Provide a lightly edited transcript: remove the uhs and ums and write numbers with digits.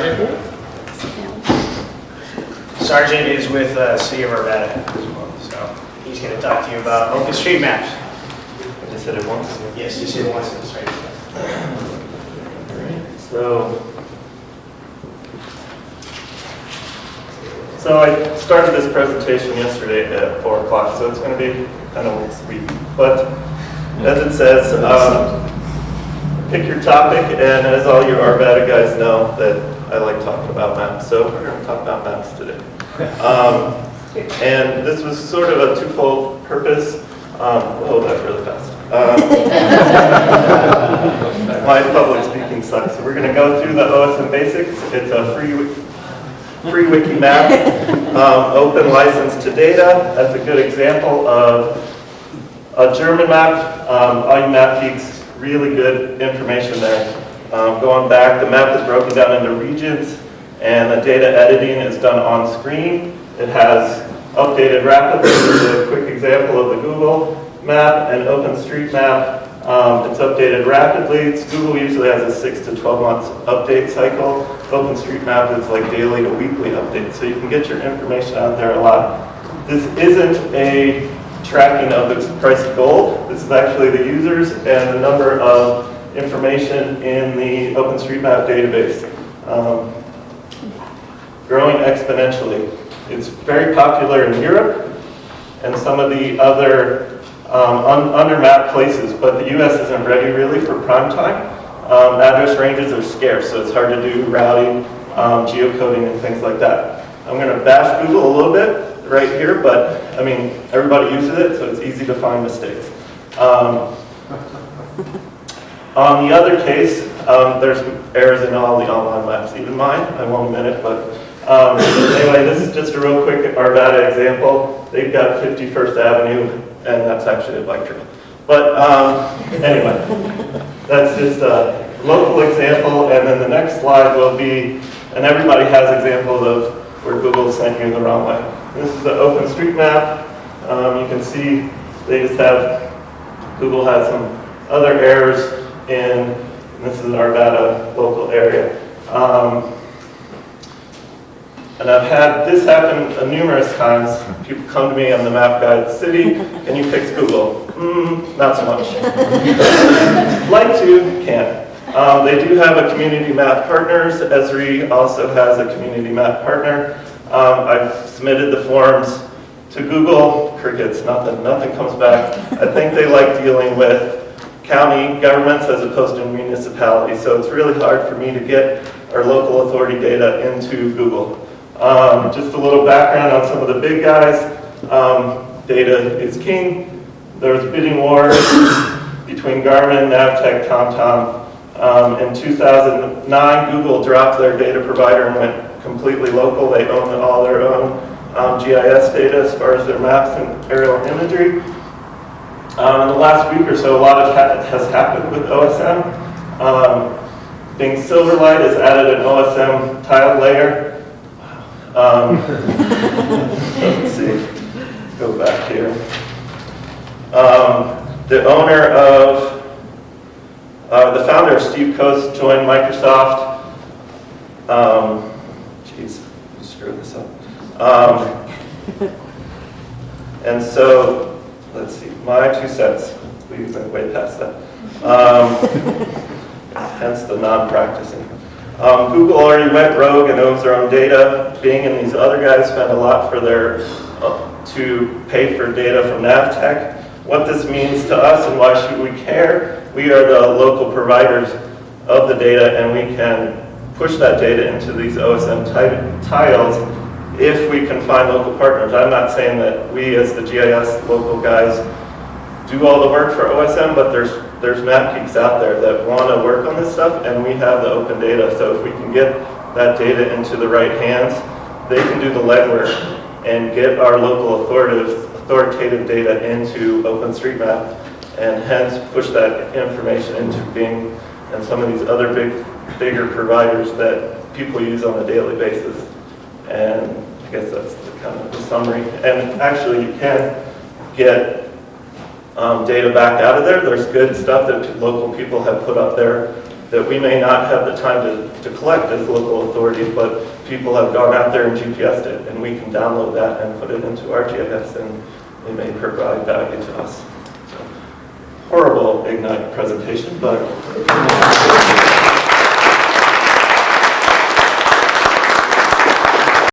Sargent. Sargent is with City of Arvada as well, so he's going to talk to you about OpenStreetMap. I just hit it once. Yes, just hit it once. That's right. So I started this presentation yesterday at 4 o'clock, so it's going to be kind of sweet. But as it says, pick your topic, and as all you Arvada guys know, that I like talking about maps, so we're going to talk about maps today. And this was sort of a twofold purpose. Oh, that's really fast. My public speaking sucks, so we're going to go through the OSM basics. It's a free wiki map, open license to data. That's a good example of a German map. All you map geeks, really good information there. Going back, the map is broken down into regions, and the data editing is done on screen. It has updated rapidly. This is a quick example of the Google map and OpenStreetMap. It's updated rapidly. Google usually has a 6 to 12 months update cycle. OpenStreetMap is like daily to weekly updates, so you can get your information out there a lot. This isn't a tracking of the price of gold. This is actually the users and the number of information in the OpenStreetMap database. Growing exponentially. It's very popular in Europe and some of the other under-mapped places, but the US isn't ready really for prime time. Address ranges are scarce, so it's hard to do routing, geocoding, and things like that. I'm going to bash Google a little bit right here, but I mean, everybody uses it, so it's easy to find mistakes. On the other case, there's errors in all the online maps, even mine. I won't admit it, but anyway, this is just a real quick Arvada example. They've got 51st Avenue, and that's actually a bike trail. But anyway, that's just a local example, and then the next slide will be, and everybody has examples of where Google sent you the wrong way. This is the OpenStreetMap. You can see they just have, Google has some other errors in, this is an Arvada local area. And I've had this happen numerous times. People come to me, I'm the map guy at the city, can you fix Google? Not so much. Like to, can't. They do have a community map partners. Esri also has a community map partner. I've submitted the forms to Google, crickets, nothing comes back. I think they like dealing with county governments as opposed to municipalities, so it's really hard for me to get our local authority data into Google. Just a little background on some of the big guys. Data is king. There was bidding wars between Garmin, Navtech, TomTom. In 2009, Google dropped their data provider and went completely local. They own all their own GIS data as far as their maps and aerial imagery. In the last week or so, a lot has happened with OSM. Bing Silverlight has added an OSM tile layer. Let's see, go back here. The owner of, the founder of Steve Coast joined Microsoft. Geez, screw this up. And so, let's see, my 2 cents. We went way past that. Hence the non-practicing. Google already went rogue and owns their own data. Bing and these other guys spend a lot for their to pay for data from Navtech. What this means to us and why should we care? We are the local providers of the data, and we can push that data into these OSM tiles if we can find local partners. I'm not saying that we as the GIS local guys do all the work for OSM, but there's map geeks out there that want to work on this stuff, and we have the open data. So if we can get that data into the right hands, they can do the legwork and get our local authoritative data into OpenStreetMap, and hence push that information into Bing and some of these other bigger providers that people use on a daily basis. And I guess that's kind of the summary. And actually, you can get data back out of there. There's good stuff that local people have put up there that we may not have the time to collect as local authorities, but people have gone out there and GPSed it, and we can download that and put it into our GIS, and it may provide value to us. So, horrible Ignite presentation, but